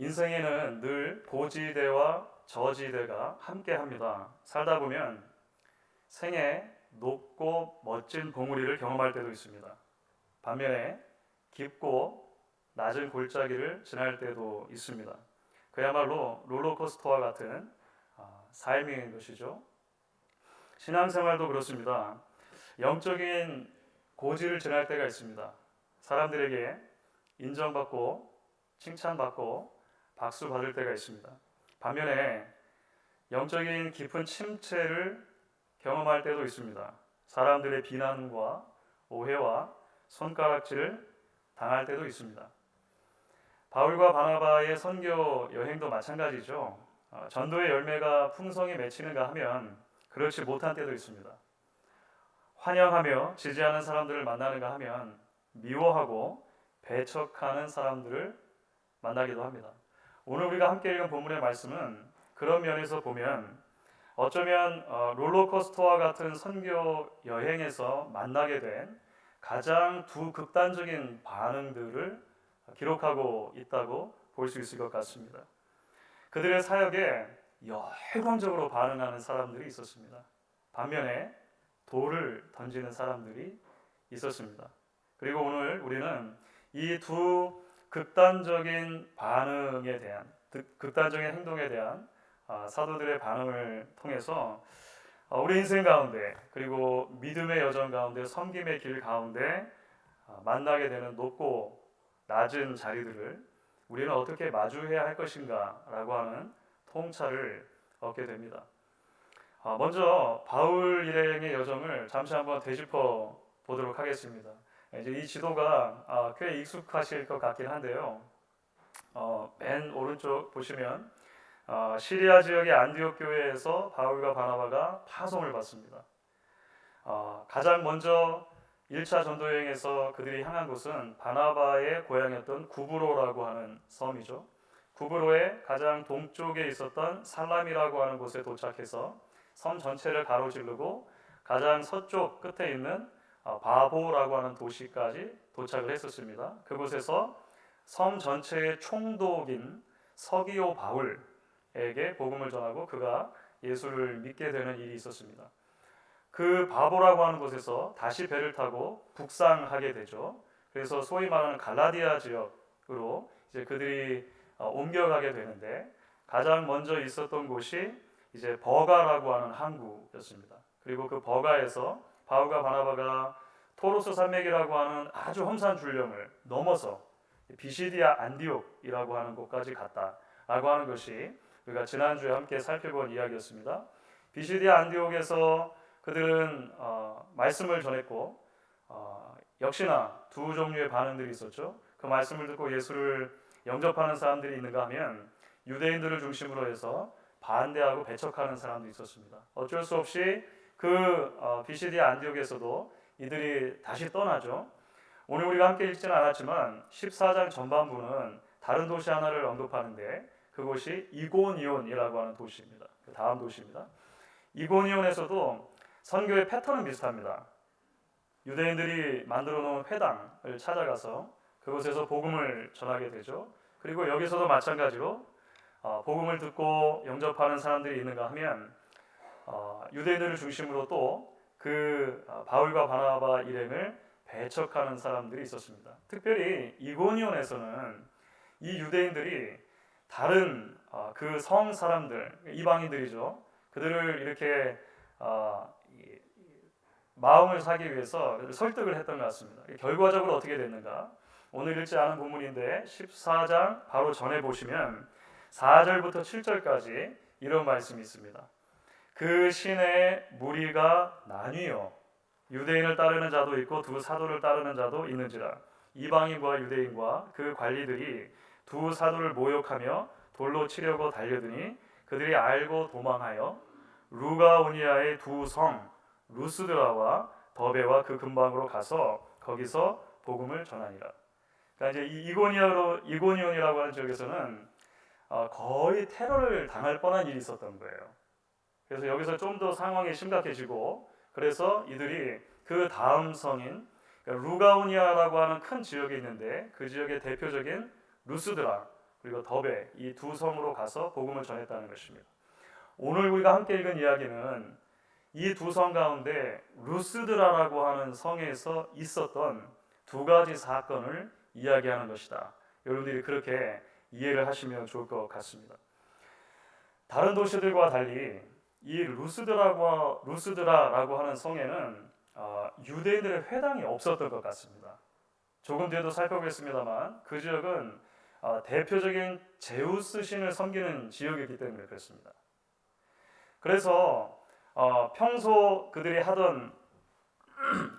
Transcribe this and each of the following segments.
인생에는 늘 고지대와 저지대가 함께합니다. 살다 보면 생애 높고 멋진 봉우리를 경험할 때도 있습니다. 반면에 깊고 낮은 골짜기를 지날 때도 있습니다. 그야말로 롤러코스터와 같은 삶인 것이죠. 신앙생활도 그렇습니다. 영적인 고지를 지날 때가 있습니다. 사람들에게 인정받고 칭찬받고 박수 받을 때가 있습니다. 반면에 영적인 깊은 침체를 경험할 때도 있습니다. 사람들의 비난과 오해와 손가락질을 당할 때도 있습니다. 바울과 바나바의 선교 여행도 마찬가지죠. 전도의 열매가 풍성히 맺히는가 하면 그렇지 못한 때도 있습니다. 환영하며 지지하는 사람들을 만나는가 하면 미워하고 배척하는 사람들을 만나기도 합니다. 오늘 우리가 함께 읽은 본문의 말씀은 그런 면에서 보면 어쩌면 롤러코스터와 같은 선교 여행에서 만나게 된 가장 두 극단적인 반응들을 기록하고 있다고 볼 수 있을 것 같습니다. 그들의 사역에 열광적으로 반응하는 사람들이 있었습니다. 반면에 돌을 던지는 사람들이 있었습니다. 그리고 오늘 우리는 이 두 극단적인 반응에 대한, 극단적인 행동에 대한 사도들의 반응을 통해서 우리 인생 가운데 그리고 믿음의 여정 가운데 섬김의 길 가운데 만나게 되는 높고 낮은 자리들을 우리는 어떻게 마주해야 할 것인가 라고 하는 통찰을 얻게 됩니다. 먼저 바울 일행의 여정을 잠시 한번 되짚어 보도록 하겠습니다. 이제 이 지도가 꽤 익숙하실 것 같긴 한데요. 맨 오른쪽 보시면 시리아 지역의 안디옥 교회에서 바울과 바나바가 파송을 받습니다. 가장 먼저 1차 전도 여행에서 그들이 향한 곳은 바나바의 고향이었던 구브로라고 하는 섬이죠. 구브로의 가장 동쪽에 있었던 살람이라고 하는 곳에 도착해서 섬 전체를 가로지르고 가장 서쪽 끝에 있는 바보라고 하는 도시까지 도착을 했었습니다. 그곳에서 섬 전체의 총독인 서기오 바울에게 복음을 전하고 그가 예수를 믿게 되는 일이 있었습니다. 그 바보라고 하는 곳에서 다시 배를 타고 북상하게 되죠. 그래서 소위 말하는 갈라디아 지역으로 이제 그들이 옮겨가게 되는데 가장 먼저 있었던 곳이 이제 버가라고 하는 항구였습니다. 그리고 그 버가에서 바울과 바나바가 토로스 산맥이라고 하는 아주 험산 줄령을 넘어서 비시디아 안디옥이라고 하는 곳까지 갔다라고 하는 것이 우리가 지난주에 함께 살펴본 이야기였습니다. 비시디아 안디옥에서 그들은 말씀을 전했고 역시나 두 종류의 반응들이 있었죠. 그 말씀을 듣고 예수를 영접하는 사람들이 있는가 하면 유대인들을 중심으로 해서 반대하고 배척하는 사람도 있었습니다. 어쩔 수 없이 그 비시디아 안디옥에서도 이들이 다시 떠나죠. 오늘 우리가 함께 읽지는 않았지만 14장 전반부는 다른 도시 하나를 언급하는데 그곳이 이고니온이라고 하는 도시입니다. 그 다음 도시입니다. 이고니온에서도 선교의 패턴은 비슷합니다. 유대인들이 만들어 놓은 회당을 찾아가서 그곳에서 복음을 전하게 되죠. 그리고 여기서도 마찬가지로 복음을 듣고 영접하는 사람들이 있는가 하면 유대인들을 중심으로 또 그 바울과 바나바 일행을 배척하는 사람들이 있었습니다. 특별히 이고니온에서는 이 유대인들이 다른 그 성 사람들, 이방인들이죠. 그들을 이렇게 마음을 사기 위해서 설득을 했던 것 같습니다. 결과적으로 어떻게 됐는가? 오늘 읽지 않은 본문인데 14장 바로 전에 보시면 4절부터 7절까지 이런 말씀이 있습니다. 그 시내에 무리가 나뉘어 유대인을 따르는 자도 있고 두 사도를 따르는 자도 있는지라 이방인과 유대인과 그 관리들이 두 사도를 모욕하며 돌로 치려고 달려드니 그들이 알고 도망하여 루가오니아의 두 성 루스드라와 더베와 그 근방으로 가서 거기서 복음을 전하니라. 그러니까 이제 이고니온이라고 하는 지역에서는 거의 테러를 당할 뻔한 일이 있었던 거예요. 그래서 여기서 좀 더 상황이 심각해지고 그래서 이들이 그 다음 성인 루가오니아라고 하는 큰 지역이 있는데 그 지역의 대표적인 루스드라 그리고 더베 이 두 성으로 가서 복음을 전했다는 것입니다. 오늘 우리가 함께 읽은 이야기는 이 두 성 가운데 루스드라라고 하는 성에서 있었던 두 가지 사건을 이야기하는 것이다. 여러분들이 그렇게 이해를 하시면 좋을 것 같습니다. 다른 도시들과 달리 이 루스드라라고 하는 성에는 유대인들의 회당이 없었던 것 같습니다. 조금 뒤에도 살펴보겠습니다만 그 지역은 대표적인 제우스 신을 섬기는 지역이기 때문에 그렇습니다. 그래서 평소 그들이 하던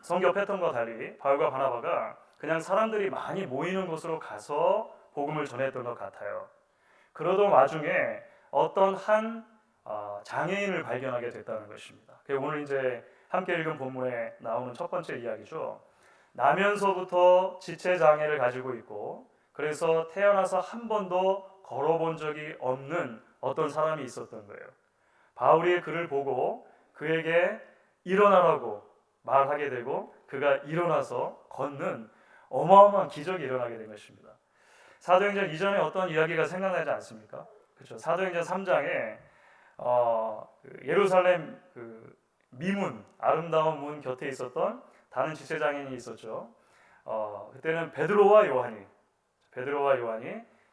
선교 패턴과 달리 바울과 바나바가 그냥 사람들이 많이 모이는 곳으로 가서 복음을 전했던 것 같아요. 그러던 와중에 어떤 한 장애인을 발견하게 됐다는 것입니다. 오늘 이제 함께 읽은 본문에 나오는 첫 번째 이야기죠. 나면서부터 지체 장애를 가지고 있고 그래서 태어나서 한 번도 걸어본 적이 없는 어떤 사람이 있었던 거예요. 바울이 그를 보고 그에게 일어나라고 말하게 되고 그가 일어나서 걷는 어마어마한 기적이 일어나게 된 것입니다. 사도행전 이전에 어떤 이야기가 생각나지 않습니까? 그렇죠. 사도행전 3장에 예루살렘 미문 아름다운 문 곁에 있었던 다른 지체장인이 있었죠. 그때는 베드로와 요한이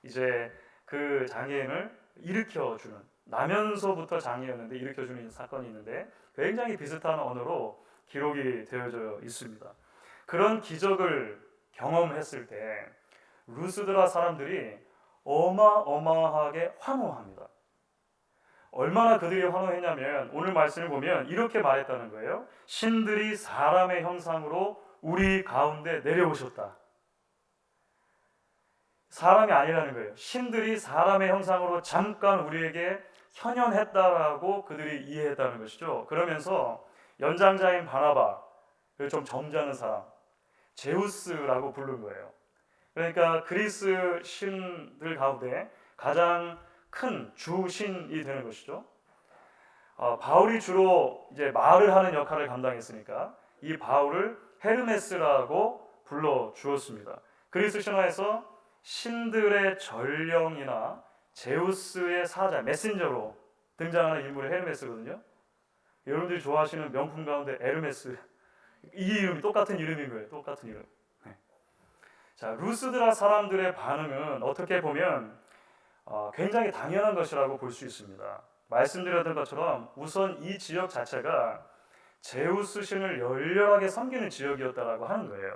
이제 그 장애인을 일으켜주는 나면서부터 장애였는데 일으켜주는 사건이 있는데 굉장히 비슷한 언어로 기록이 되어져 있습니다. 그런 기적을 경험했을 때 루스드라 사람들이 어마어마하게 환호합니다. 얼마나 그들이 환호했냐면 오늘 말씀을 보면 이렇게 말했다는 거예요. 신들이 사람의 형상으로 우리 가운데 내려오셨다. 사람이 아니라는 거예요. 신들이 사람의 형상으로 잠깐 우리에게 현현했다라고 그들이 이해했다는 것이죠. 그러면서 연장자인 바나바를 좀 점잖은 사람 제우스라고 부른 거예요. 그러니까 그리스 신들 가운데 가장 큰 주신이 되는 것이죠. 바울이 주로 이제 말을 하는 역할을 감당했으니까 이 바울을 헤르메스라고 불러 주었습니다. 그리스 신화에서 신들의 전령이나 제우스의 사자, 메신저로 등장하는 인물이 헤르메스거든요. 여러분들이 좋아하시는 명품 가운데 에르메스 이 이름이 똑같은 이름인 거예요. 똑같은 이름. 네. 자, 루스드라 사람들의 반응은 어떻게 보면 굉장히 당연한 것이라고 볼 수 있습니다. 말씀드렸던 것처럼 우선 이 지역 자체가 제우스 신을 열렬하게 섬기는 지역이었다라고 하는 거예요.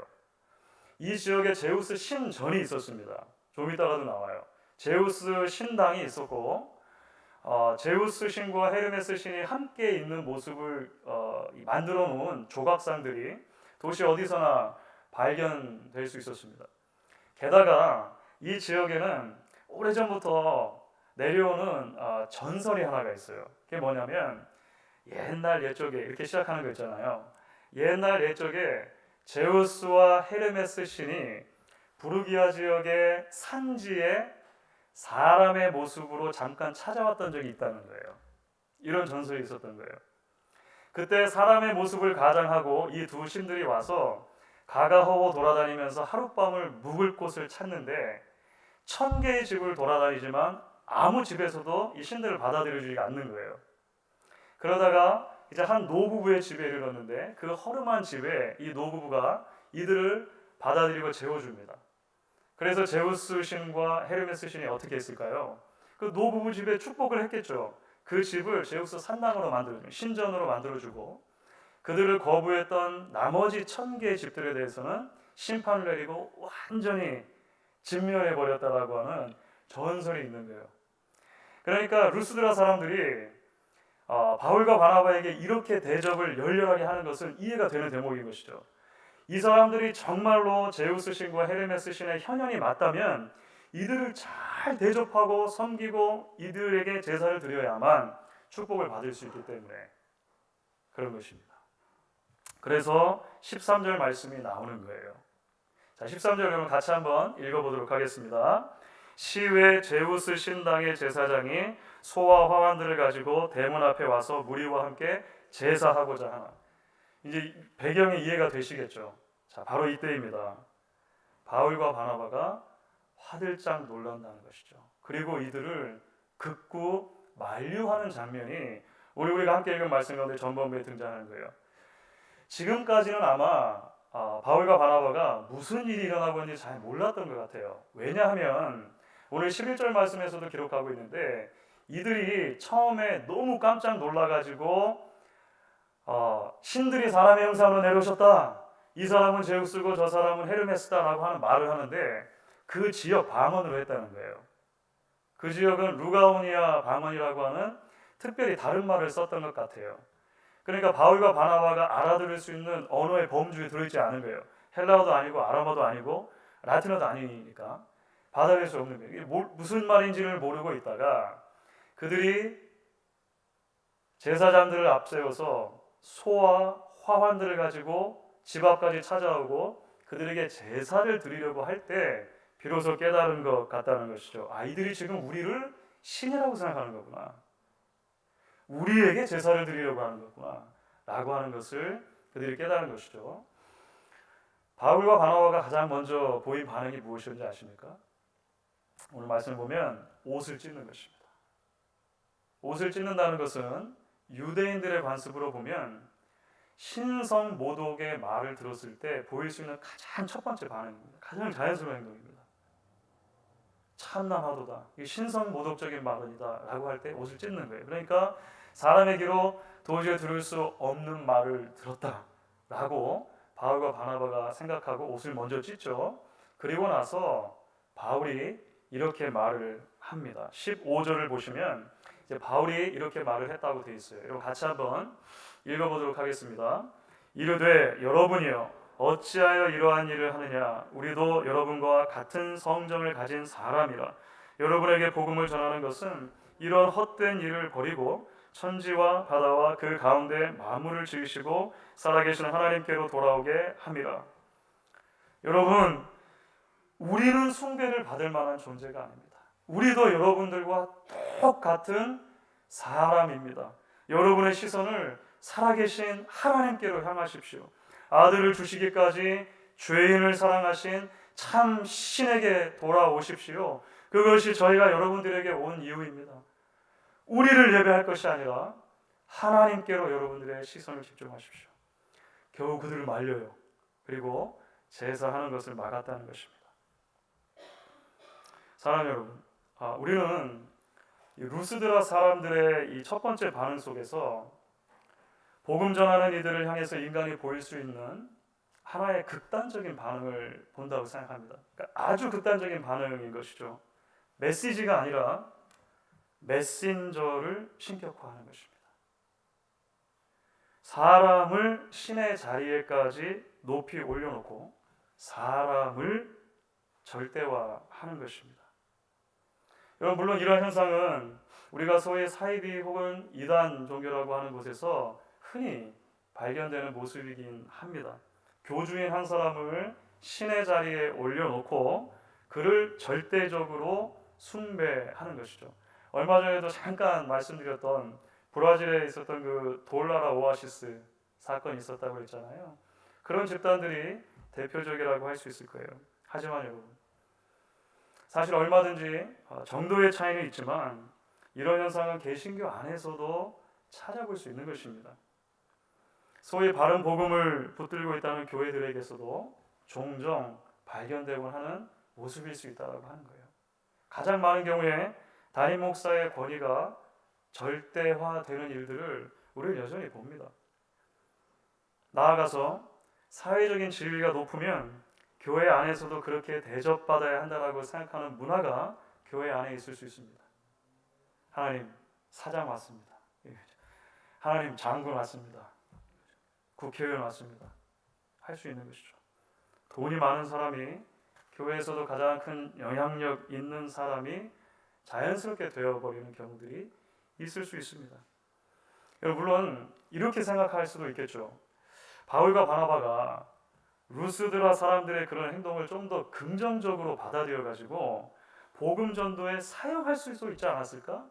이 지역에 제우스 신전이 있었습니다. 좀 이따가도 나와요. 제우스 신당이 있었고 제우스 신과 헤르메스 신이 함께 있는 모습을 만들어 놓은 조각상들이 도시 어디서나 발견될 수 있었습니다. 게다가 이 지역에는 오래전부터 내려오는 전설이 하나가 있어요. 그게 뭐냐면 옛날 옛적에 이렇게 시작하는 거 있잖아요. 옛날 옛적에 제우스와 헤르메스 신이 부르기아 지역의 산지에 사람의 모습으로 잠깐 찾아왔던 적이 있다는 거예요. 이런 전설이 있었던 거예요. 그때 사람의 모습을 가장하고 이 두 신들이 와서 가가허워 돌아다니면서 하룻밤을 묵을 곳을 찾는데 1000개의 집을 돌아다니지만 아무 집에서도 이 신들을 받아들여주지 않는 거예요. 그러다가 이제 한 노부부의 집에 이르렀는데 그 허름한 집에 이 노부부가 이들을 받아들이고 재워줍니다. 그래서 제우스 신과 헤르메스 신이 어떻게 했을까요? 그 노부부 집에 축복을 했겠죠. 그 집을 제우스 산당으로 만들어주고 신전으로 만들어주고 그들을 거부했던 나머지 1000개의 집들에 대해서는 심판을 내리고 완전히 진멸해버렸다라고 하는 전설이 있는 거예요. 그러니까 루스드라 사람들이 바울과 바나바에게 이렇게 대접을 열렬하게 하는 것은 이해가 되는 대목인 것이죠. 이 사람들이 정말로 제우스 신과 헤르메스 신의 현현이 맞다면 이들을 잘 대접하고 섬기고 이들에게 제사를 드려야만 축복을 받을 수 있기 때문에 그런 것입니다. 그래서 13절 말씀이 나오는 거예요. 자, 13절 여러분 같이 한번 읽어보도록 하겠습니다. 시외 제우스 신당의 제사장이 소와 화환들을 가지고 대문 앞에 와서 무리와 함께 제사하고자 하나. 이제 배경이 이해가 되시겠죠. 자, 바로 이때입니다. 바울과 바나바가 화들짝 놀란다는 것이죠. 그리고 이들을 극구 만류하는 장면이 오늘 우리가 함께 읽은 말씀 가운데 전반부에 등장하는 거예요. 지금까지는 아마 바울과 바나바가 무슨 일이 일어나고 있는지 잘 몰랐던 것 같아요. 왜냐하면 오늘 11절 말씀에서도 기록하고 있는데 이들이 처음에 너무 깜짝 놀라가지고 신들이 사람의 형상으로 내려오셨다. 이 사람은 제우스고 저 사람은 헤르메스다라고 하는 말을 하는데 그 지역 방언으로 했다는 거예요. 그 지역은 루가오니아 방언이라고 하는 특별히 다른 말을 썼던 것 같아요. 그러니까 바울과 바나바가 알아들을 수 있는 언어의 범주에 들어있지 않은 거예요. 헬라어도 아니고 아람어도 아니고 라틴어도 아니니까 받아들일 수 없는 거예요. 이게 무슨 말인지를 모르고 있다가 그들이 제사장들을 앞세워서 소와 화환들을 가지고 집 앞까지 찾아오고 그들에게 제사를 드리려고 할 때 비로소 깨달은 것 같다는 것이죠. 아이들이 지금 우리를 신이라고 생각하는 거구나. 우리에게 제사를 드리려고 하는 거구나 라고 하는 것을 그들이 깨달은 것이죠. 바울과 바나바가 가장 먼저 보인 반응이 무엇이었는지 아십니까? 오늘 말씀을 보면 옷을 찢는 것입니다. 옷을 찢는다는 것은 유대인들의 관습으로 보면 신성 모독의 말을 들었을 때 보일 수 있는 가장 첫 번째 반응입니다. 가장 자연스러운 행동입니다. 참남하도다. 이게 신성 모독적인 말이다 라고 할 때 옷을 찢는 거예요. 그러니까 사람의 귀로 도저히 들을 수 없는 말을 들었다 라고 바울과 바나바가 생각하고 옷을 먼저 찢죠. 그리고 나서 바울이 이렇게 말을 합니다. 15절을 보시면 이제 바울이 이렇게 말을 했다고 되어 있어요. 여러분 같이 한번 읽어보도록 하겠습니다. 이르되 여러분이여 어찌하여 이러한 일을 하느냐. 우리도 여러분과 같은 성정을 가진 사람이라. 여러분에게 복음을 전하는 것은 이런 헛된 일을 버리고 천지와 바다와 그 가운데 만물을 지으시고 살아계신 하나님께로 돌아오게 함이라. 여러분, 우리는 숭배를 받을 만한 존재가 아닙니다. 우리도 여러분들과 똑같은 사람입니다. 여러분의 시선을 살아계신 하나님께로 향하십시오. 아들을 주시기까지 죄인을 사랑하신 참 신에게 돌아오십시오. 그것이 저희가 여러분들에게 온 이유입니다. 우리를 예배할 것이 아니라 하나님께로 여러분들의 시선을 집중하십시오. 겨우 그들을 말려요. 그리고 제사하는 것을 막았다는 것입니다. 사랑 여러분, 우리는 이 루스드라 사람들의 이 첫 번째 반응 속에서 복음 전하는 이들을 향해서 인간이 보일 수 있는 하나의 극단적인 반응을 본다고 생각합니다. 그러니까 아주 극단적인 반응인 것이죠. 메시지가 아니라 메신저를 신격화하는 것입니다. 사람을 신의 자리에까지 높이 올려놓고 사람을 절대화하는 것입니다. 여러분, 물론 이런 현상은 우리가 소위 사이비 혹은 이단 종교라고 하는 곳에서 흔히 발견되는 모습이긴 합니다. 교주인 한 사람을 신의 자리에 올려놓고 그를 절대적으로 숭배하는 것이죠. 얼마 전에도 잠깐 말씀드렸던 브라질에 있었던 그 돌나라 오아시스 사건이 있었다고 했잖아요. 그런 집단들이 대표적이라고 할 수 있을 거예요. 하지만 여러분, 사실 얼마든지 정도의 차이는 있지만 이런 현상은 개신교 안에서도 찾아볼 수 있는 것입니다. 소위 바른 복음을 붙들고 있다는 교회들에게서도 종종 발견되곤 하는 모습일 수 있다고 하는 거예요. 가장 많은 경우에 담임 목사의 권위가 절대화되는 일들을 우리는 여전히 봅니다. 나아가서 사회적인 지위가 높으면 교회 안에서도 그렇게 대접받아야 한다고 생각하는 문화가 교회 안에 있을 수 있습니다. 하나님, 사장 왔습니다. 하나님, 장군 왔습니다. 국회의원 왔습니다. 할 수 있는 것이죠. 돈이 많은 사람이 교회에서도 가장 큰 영향력 있는 사람이 자연스럽게 되어버리는 경우들이 있을 수 있습니다. 물론 이렇게 생각할 수도 있겠죠. 바울과 바나바가 루스드라 사람들의 그런 행동을 좀 더 긍정적으로 받아들여 가지고 복음 전도에 사용할 수도 있지 않았을까?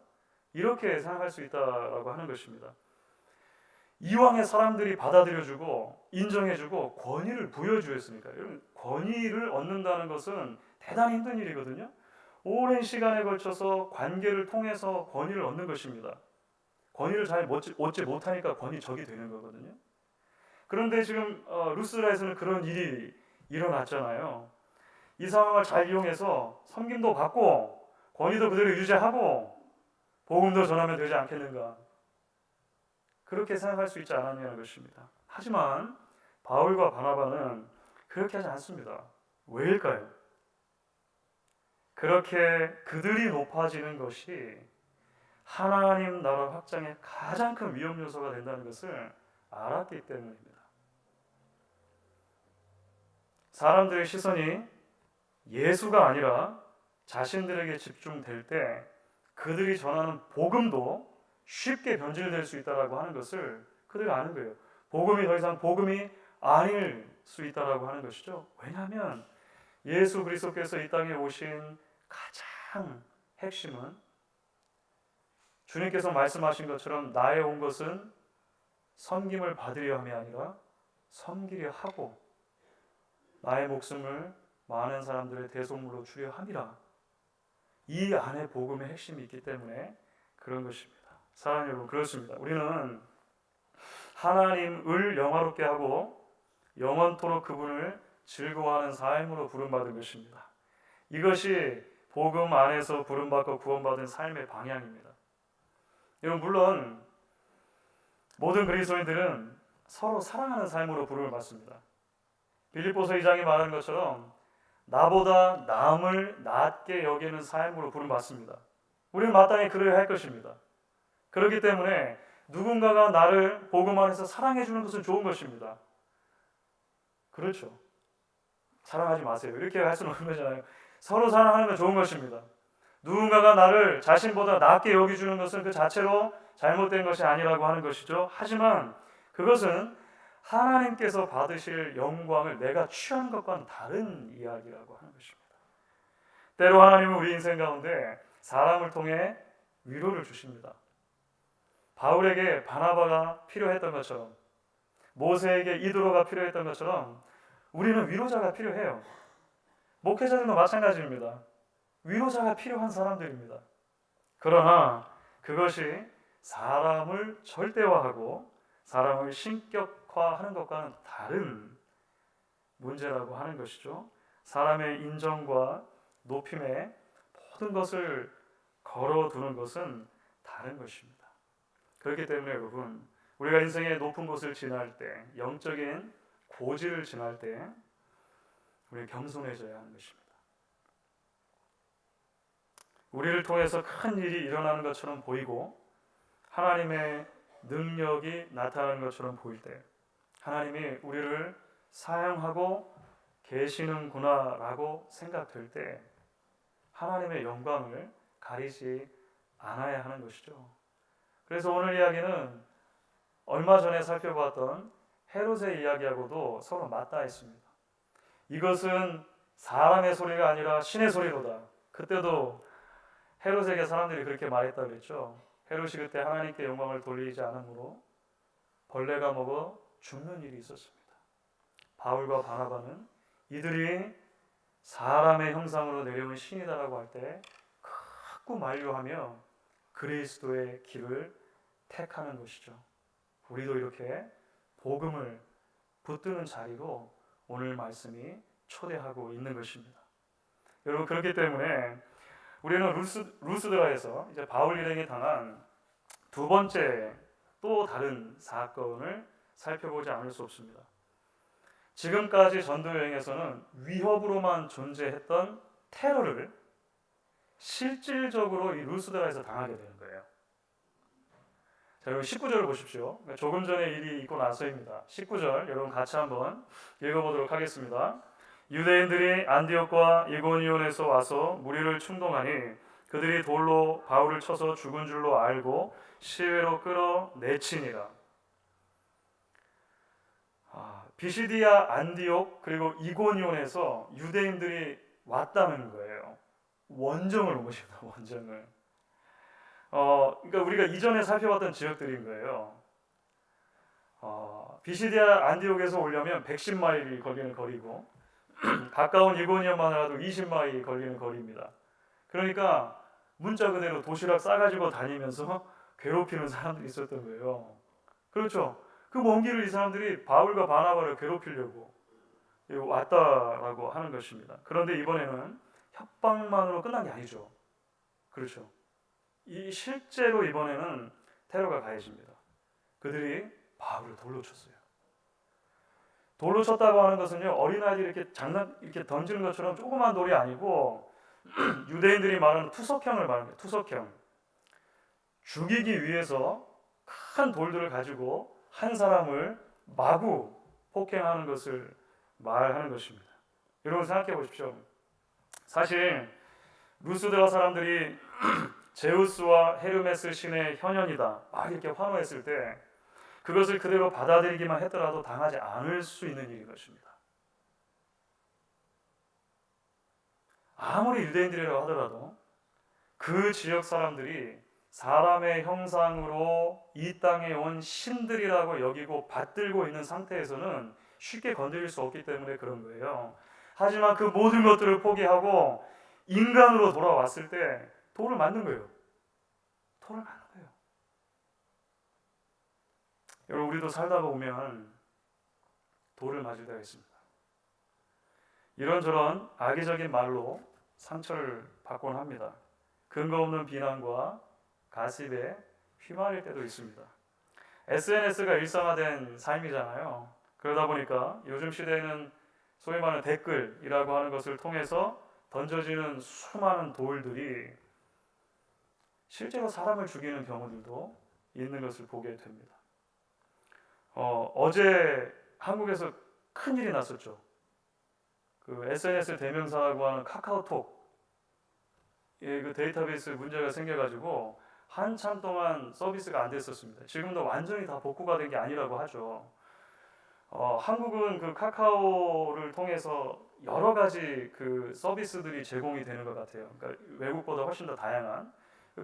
이렇게 생각할 수 있다라고 하는 것입니다. 이왕에 사람들이 받아들여주고 인정해주고 권위를 부여주었으니까. 여러분, 권위를 얻는다는 것은 대단히 힘든 일이거든요. 오랜 시간에 걸쳐서 관계를 통해서 권위를 얻는 것입니다. 권위를 잘 얻지 못하니까 권위적이 되는 거거든요. 그런데 지금 루스드라에서는 그런 일이 일어났잖아요. 이 상황을 잘 이용해서 섬김도 받고 권위도 그대로 유지하고 복음도 전하면 되지 않겠는가, 그렇게 생각할 수 있지 않았냐는 것입니다. 하지만 바울과 바나바는 그렇게 하지 않습니다. 왜일까요? 그렇게 그들이 높아지는 것이 하나님 나라 확장의 가장 큰 위험 요소가 된다는 것을 알았기 때문입니다. 사람들의 시선이 예수가 아니라 자신들에게 집중될 때 그들이 전하는 복음도 쉽게 변질될 수 있다라고 하는 것을 그들이 아는 거예요. 복음이 더 이상 복음이 아닐 수 있다라고 하는 것이죠. 왜냐하면 예수 그리스도께서 이 땅에 오신 가장 핵심은 주님께서 말씀하신 것처럼 나에 온 것은 섬김을 받으려 함이 아니라 섬기려 하고 나의 목숨을 많은 사람들의 대속물로 주려 함이라. 이 안에 복음의 핵심이 있기 때문에 그런 것입니다. 사랑하는 여러분, 그렇습니다. 우리는 하나님을 영화롭게 하고 영원토록 그분을 즐거워하는 삶으로 부름받은 것입니다. 이것이 복음 안에서 부름받고 구원받은 삶의 방향입니다. 여러분, 물론 모든 그리스도인들은 서로 사랑하는 삶으로 부름을 받습니다. 빌립보서 2장이 말하는 것처럼 나보다 남을 낮게 여기는 삶으로 부름받습니다. 우리는 마땅히 그래야 할 것입니다. 그렇기 때문에 누군가가 나를 복음 안에서 사랑해 주는 것은 좋은 것입니다. 그렇죠. 사랑하지 마세요, 이렇게 할 수는 없는 거잖아요. 서로 사랑하는 건 좋은 것입니다. 누군가가 나를 자신보다 낮게 여기주는 것은 그 자체로 잘못된 것이 아니라고 하는 것이죠. 하지만 그것은 하나님께서 받으실 영광을 내가 취한 것과는 다른 이야기라고 하는 것입니다. 때로 하나님은 우리 인생 가운데 사람을 통해 위로를 주십니다. 바울에게 바나바가 필요했던 것처럼, 모세에게 이드로가 필요했던 것처럼 우리는 위로자가 필요해요. 목회자들도 마찬가지입니다. 위로자가 필요한 사람들입니다. 그러나 그것이 사람을 절대화하고 사람을 신격화하는 것과는 다른 문제라고 하는 것이죠. 사람의 인정과 높임에 모든 것을 걸어두는 것은 다른 것입니다. 그렇기 때문에 여러분, 우리가 인생의 높은 곳을 지날 때, 영적인 고지를 지날 때 우리는 겸손해져야 하는 것입니다. 우리를 통해서 큰 일이 일어나는 것처럼 보이고 하나님의 능력이 나타나는 것처럼 보일 때 하나님이 우리를 사용하고 계시는구나 라고 생각될 때 하나님의 영광을 가리지 않아야 하는 것이죠. 그래서 오늘 이야기는 얼마 전에 살펴봤던 헤롯의 이야기하고도 서로 맞닿아 있습니다. 이것은 사람의 소리가 아니라 신의 소리로다. 그때도 헤롯에게 사람들이 그렇게 말했다고 그랬죠. 헤롯이 그때 하나님께 영광을 돌리지 않으므로 벌레가 먹어 죽는 일이 있었습니다. 바울과 바나바는 이들이 사람의 형상으로 내려온 신이다라고 할 때 크고 만류하며 그리스도의 길을 택하는 것이죠. 우리도 이렇게 복음을 붙드는 자리로 오늘 말씀이 초대하고 있는 것입니다. 여러분, 그렇기 때문에 우리는 루스드라에서 이제 바울 일행이 당한 두 번째 또 다른 사건을 살펴보지 않을 수 없습니다. 지금까지 전도 여행에서는 위협으로만 존재했던 테러를 실질적으로 이 루스드라에서 당하게 되는 거예요. 자, 여러분 19절을 보십시오. 조금 전에 일이 있고 나서입니다. 19절 여러분 같이 한번 읽어보도록 하겠습니다. 유대인들이 안디옥과 이고니온에서 와서 무리를 충동하니 그들이 돌로 바울을 쳐서 죽은 줄로 알고 시외로 끌어내치니라. 비시디아, 안디옥 그리고 이고니온에서 유대인들이 왔다는 거예요. 원정을 온 것입니다. 원정을. 그러니까 우리가 이전에 살펴봤던 지역들인 거예요. 비시디아 안디옥에서 오려면 110마일이 걸리는 거리고 가까운 이고니움만 해도 20마일이 걸리는 거리입니다. 그러니까 문자 그대로 도시락 싸가지고 다니면서 괴롭히는 사람들이 있었던 거예요. 그렇죠. 그 먼 길을 이 사람들이 바울과 바나바를 괴롭히려고 왔다라고 하는 것입니다. 그런데 이번에는 협박만으로 끝난 게 아니죠. 그렇죠. 실제로 이번에는 테러가 가해집니다. 그들이 바울을 돌로 쳤어요. 돌로 쳤다고 하는 것은요, 어린아이들이 이렇게 던지는 것처럼 조그만 돌이 아니고 유대인들이 말하는 투석형을 말합니다. 투석형. 죽이기 위해서 큰 돌들을 가지고 한 사람을 마구 폭행하는 것을 말하는 것입니다. 여러분 생각해 보십시오. 사실 루스드라 사람들이 제우스와 헤르메스 신의 현현이다 막 이렇게 환호했을 때 그것을 그대로 받아들이기만 했더라도 당하지 않을 수 있는 일인 것입니다. 아무리 유대인들이라고 하더라도 그 지역 사람들이 사람의 형상으로 이 땅에 온 신들이라고 여기고 받들고 있는 상태에서는 쉽게 건드릴 수 없기 때문에 그런 거예요. 하지만 그 모든 것들을 포기하고 인간으로 돌아왔을 때 돌을 맞는 거예요. 돌을 맞는 거예요. 여러분 우리도 살다가 보면 돌을 맞을 때가 있습니다. 이런저런 악의적인 말로 상처를 받곤 합니다. 근거 없는 비난과 가십에 휘말릴 때도 있습니다. SNS가 일상화된 삶이잖아요. 그러다 보니까 요즘 시대에는 소위 말하는 댓글이라고 하는 것을 통해서 던져지는 수많은 돌들이 실제로 사람을 죽이는 경우들도 있는 것을 보게 됩니다. 어제 한국에서 큰 일이 났었죠. 그 SNS 대명사라고 하는 카카오톡 그 데이터베이스 문제가 생겨가지고 한참 동안 서비스가 안 됐었습니다. 지금도 완전히 다 복구가 된 게 아니라고 하죠. 한국은 그 카카오를 통해서 여러 가지 그 서비스들이 제공이 되는 것 같아요. 그러니까 외국보다 훨씬 더 다양한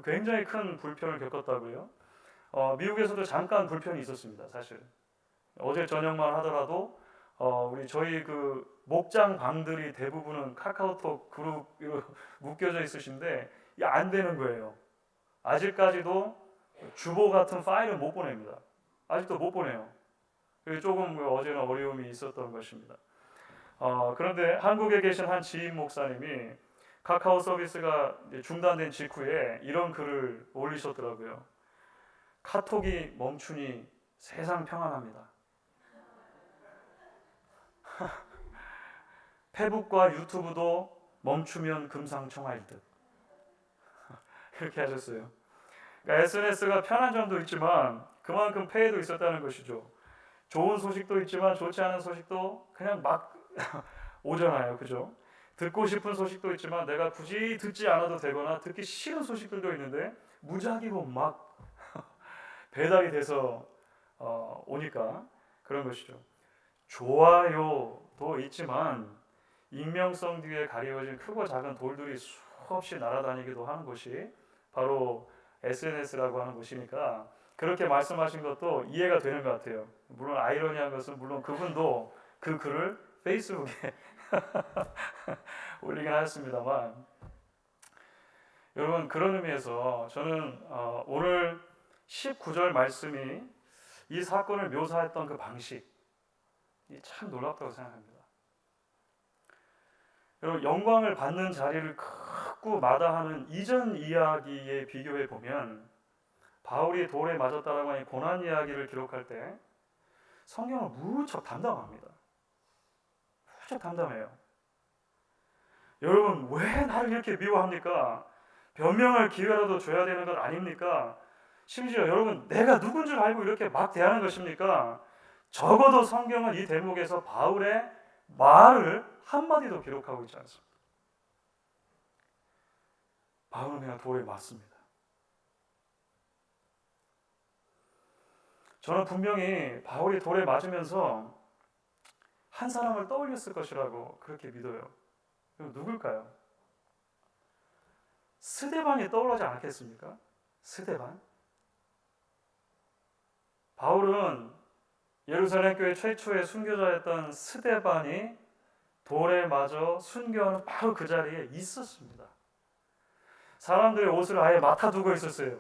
굉장히 큰 불편을 겪었다고요. 미국에서도 잠깐 불편이 있었습니다. 사실 어제 저녁만 하더라도 저희 그 목장 방들이 대부분은 카카오톡 그룹으로 묶여져 있으신데 이게 안 되는 거예요. 아직까지도 주보 같은 파일을 못 보냅니다. 아직도 못 보내요. 조금 어제는 어려움이 있었던 것입니다. 그런데 한국에 계신 한 지인 목사님이 카카오 서비스가 중단된 직후에 이런 글을 올리셨더라고요. 카톡이 멈추니 세상 평안합니다. 페북과 유튜브도 멈추면 금상첨화일 듯. 이렇게 하셨어요. 그러니까 SNS가 편한 점도 있지만 그만큼 폐해도 있었다는 것이죠. 좋은 소식도 있지만 좋지 않은 소식도 그냥 막 오잖아요. 그죠? 듣고 싶은 소식도 있지만 내가 굳이 듣지 않아도 되거나 듣기 싫은 소식들도 있는데 무작위로 막 배달이 돼서 오니까 그런 것이죠. 좋아요도 있지만 익명성 뒤에 가리워진 크고 작은 돌들이 수없이 날아다니기도 하는 곳이 바로 SNS라고 하는 곳이니까 그렇게 말씀하신 것도 이해가 되는 것 같아요. 물론 아이러니한 것은 물론 그분도 그 글을 페이스북에 올리긴 하였습니다만 여러분 그런 의미에서 저는 오늘 19절 말씀이 이 사건을 묘사했던 그 방식이 참 놀랍다고 생각합니다. 여러분 영광을 받는 자리를 크고 마다하는 이전 이야기에 비교해 보면 바울이 돌에 맞았다라고 하는 고난 이야기를 기록할 때 성경은 무척 담담합니다. 무척 담담해요. 여러분 왜 나를 이렇게 미워합니까? 변명할 기회라도 줘야 되는 것 아닙니까? 심지어 여러분 내가 누군 줄 알고 이렇게 막 대하는 것입니까? 적어도 성경은 이 대목에서 바울의 말을 한마디도 기록하고 있지 않습니다. 바울은 그냥 돌에 맞습니다. 저는 분명히 바울이 돌에 맞으면서 한 사람을 떠올렸을 것이라고 그렇게 믿어요. 누굴까요? 스데반이 떠오르지 않겠습니까? 스데반? 바울은 예루살렘 교회 최초의 순교자였던 스데반이 돌에 맞아 순교하는 바로 그 자리에 있었습니다. 사람들이 옷을 아예 맡아두고 있었어요.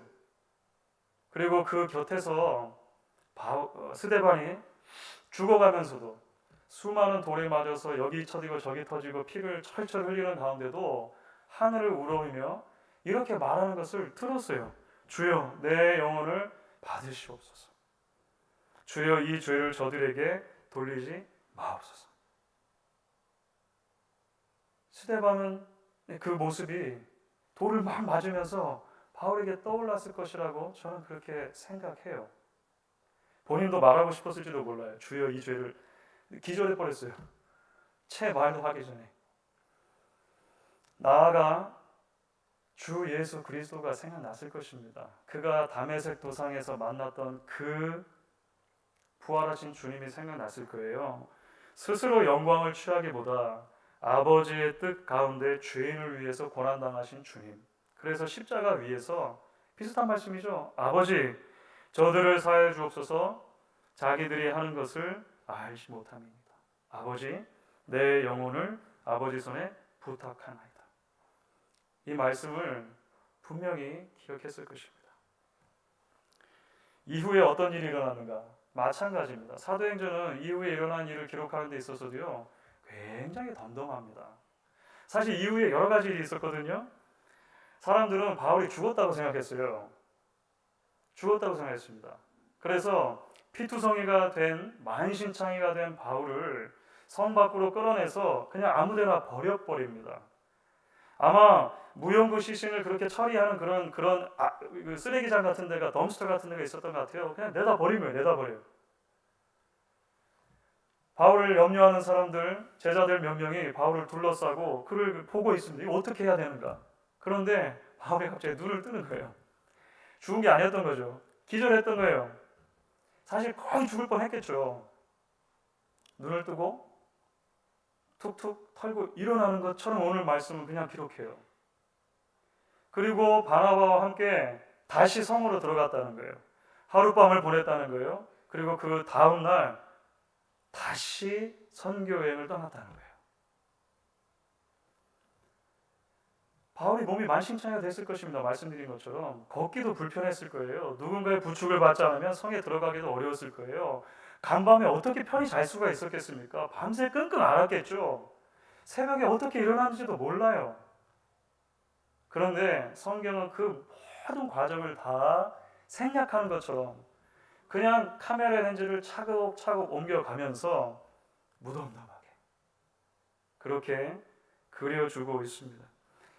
그리고 그 곁에서 스데반이 죽어가면서도 수많은 돌에 맞아서 여기 터지고 저기 터지고 피를 철철 흘리는 가운데도 하늘을 우러이며 이렇게 말하는 것을 들었어요. 주여 내 영혼을 받으시옵소서. 주여 이 죄를 저들에게 돌리지 마옵소서. 스데반은 그 모습이 돌을 막 맞으면서 바울에게 떠올랐을 것이라고 저는 그렇게 생각해요. 본인도 말하고 싶었을지도 몰라요. 주여 이 죄를, 기절해 버렸어요. 채 말도 하기 전에. 나아가 주 예수 그리스도가 생각났을 것입니다. 그가 다메섹 도상에서 만났던 그 부활하신 주님이 생각났을 거예요. 스스로 영광을 취하기보다 아버지의 뜻 가운데 죄인을 위해서 고난당하신 주님. 그래서 십자가 위에서 비슷한 말씀이죠. 아버지 저들을 사하여 주옵소서. 자기들이 하는 것을 알지 못함이니이다. 아버지 내 영혼을 아버지 손에 부탁하나이다. 이 말씀을 분명히 기억했을 것입니다. 이후에 어떤 일이 일어나는가? 마찬가지입니다. 사도행전은 이후에 일어난 일을 기록하는 데 있어서도요 굉장히 덤덤합니다. 사실 이후에 여러 가지 일이 있었거든요. 사람들은 바울이 죽었다고 생각했어요. 죽었다고 생각했습니다. 그래서 피투성이가 된 만신창이가 된 바울을 성 밖으로 끌어내서 그냥 아무데나 버려버립니다. 아마 무용구 시신을 그렇게 처리하는 그런 그 쓰레기장 같은 데가 덤스터 같은 데가 있었던 것 같아요. 그냥 내다 버린 거예요. 내다 버려요. 바울을 염려하는 사람들, 제자들 몇 명이 바울을 둘러싸고 그를 보고 있습니다. 이거 어떻게 해야 되는가? 그런데 바울이 갑자기 눈을 뜨는 거예요. 죽은 게 아니었던 거죠. 기절했던 거예요. 사실 거의 죽을 뻔했겠죠. 눈을 뜨고 툭툭 털고 일어나는 것처럼 오늘 말씀은 그냥 기록해요. 그리고 바나바와 함께 다시 성으로 들어갔다는 거예요. 하룻밤을 보냈다는 거예요. 그리고 그 다음 날 다시 선교 여행을 떠났다는 거예요. 바울이 몸이 만신창이가 됐을 것입니다. 말씀드린 것처럼 걷기도 불편했을 거예요. 누군가의 부축을 받지 않으면 성에 들어가기도 어려웠을 거예요. 간밤에 어떻게 편히 잘 수가 있었겠습니까? 밤새 끙끙 앓았겠죠. 새벽에 어떻게 일어나는지도 몰라요. 그런데 성경은 그 모든 과정을 다 생략하는 것처럼 그냥 카메라 렌즈를 차곡차곡 옮겨가면서 무덤덤하게 그렇게 그려주고 있습니다.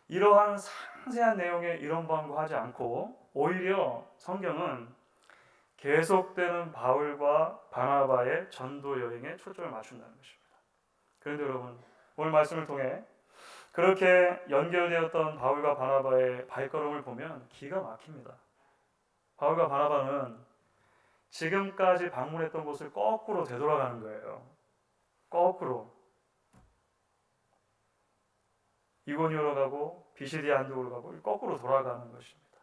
이러한 상세한 내용에 이런방구하지 않고 오히려 성경은 계속되는 바울과 바나바의 전도 여행에 초점을 맞춘다는 것입니다. 그런데 여러분 오늘 말씀을 통해 그렇게 연결되었던 바울과 바나바의 발걸음을 보면 기가 막힙니다. 바울과 바나바는 지금까지 방문했던 곳을 거꾸로 되돌아가는 거예요. 거꾸로. 이고니오로 가고 비시디 안디오로 가고 거꾸로 돌아가는 것입니다.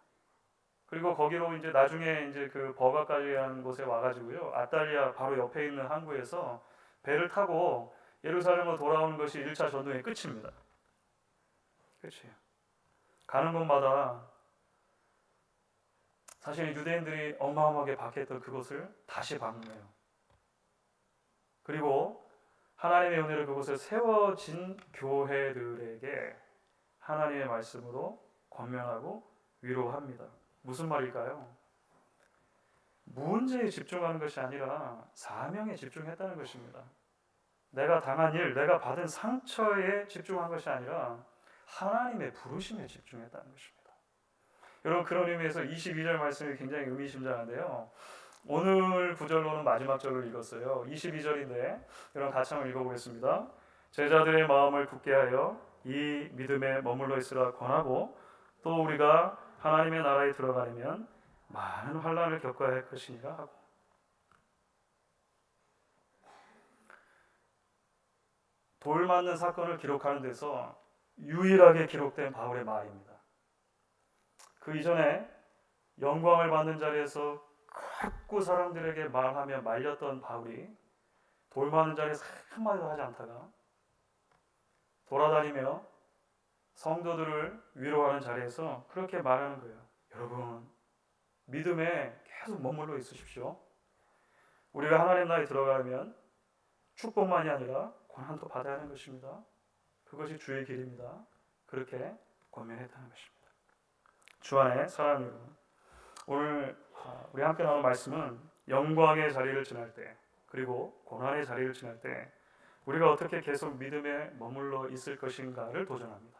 그리고 거기로 이제 나중에 이제 그 버가까지라는 곳에 와가지고요 아탈리아 바로 옆에 있는 항구에서 배를 타고 예루살렘으로 돌아오는 것이 1차 전도의 끝입니다. 끝이에요. 가는 곳마다 사실 유대인들이 어마어마하게 박해했던 그곳을 다시 방문해요. 그리고 하나님의 은혜로 그곳에 세워진 교회들에게 하나님의 말씀으로 권면하고 위로합니다. 무슨 말일까요? 문제에 집중하는 것이 아니라 사명에 집중했다는 것입니다. 내가 당한 일, 내가 받은 상처에 집중한 것이 아니라 하나님의 부르심에 집중했다는 것입니다. 여러분 그런 의미에서 22절 말씀이 굉장히 의미심장한데요. 오늘 구절로는 마지막 절을 읽었어요. 22절인데 여러분 같이 한번 읽어보겠습니다. 제자들의 마음을 굳게 하여 이 믿음에 머물러 있으라 권하고 또 우리가 하나님의 나라에 들어가려면 많은 환난을 겪어야 할 것이니라 하고 돌 맞는 사건을 기록하는 데서 유일하게 기록된 바울의 말입니다. 그 이전에 영광을 받는 자리에서 자꾸 사람들에게 말하며 말렸던 바울이 돌 많은 자리에서 한마디도 하지 않다가 돌아다니며 성도들을 위로하는 자리에서 그렇게 말하는 거예요. 여러분, 믿음에 계속 머물러 있으십시오. 우리가 하나님 나라에 들어가면 축복만이 아니라 고난도 받아야 하는 것입니다. 그것이 주의 길입니다. 그렇게 권면했다는 것입니다. 주 안에 사랑하는 여러분, 오늘 우리 함께 나눈 말씀은 영광의 자리를 지날 때, 그리고 고난의 자리를 지날 때 우리가 어떻게 계속 믿음에 머물러 있을 것인가를 도전합니다.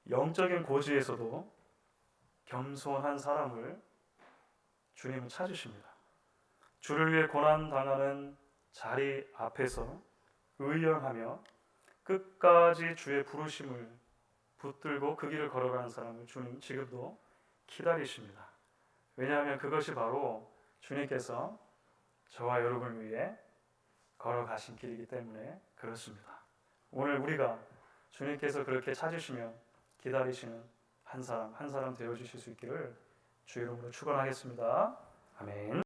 영적인 고지에서도 겸손한 사람을 주님은 찾으십니다. 주를 위해 고난 당하는 자리 앞에서 의연하며 끝까지 주의 부르심을 붙들고 그 길을 걸어가는 사람을 주님 지금도 기다리십니다. 왜냐하면 그것이 바로 주님께서 저와 여러분을 위해 걸어가신 길이기 때문에 그렇습니다. 오늘 우리가 주님께서 그렇게 찾으시며 기다리시는 한 사람 한 사람 되어주실 수 있기를 주 이름으로 축원하겠습니다. 아멘.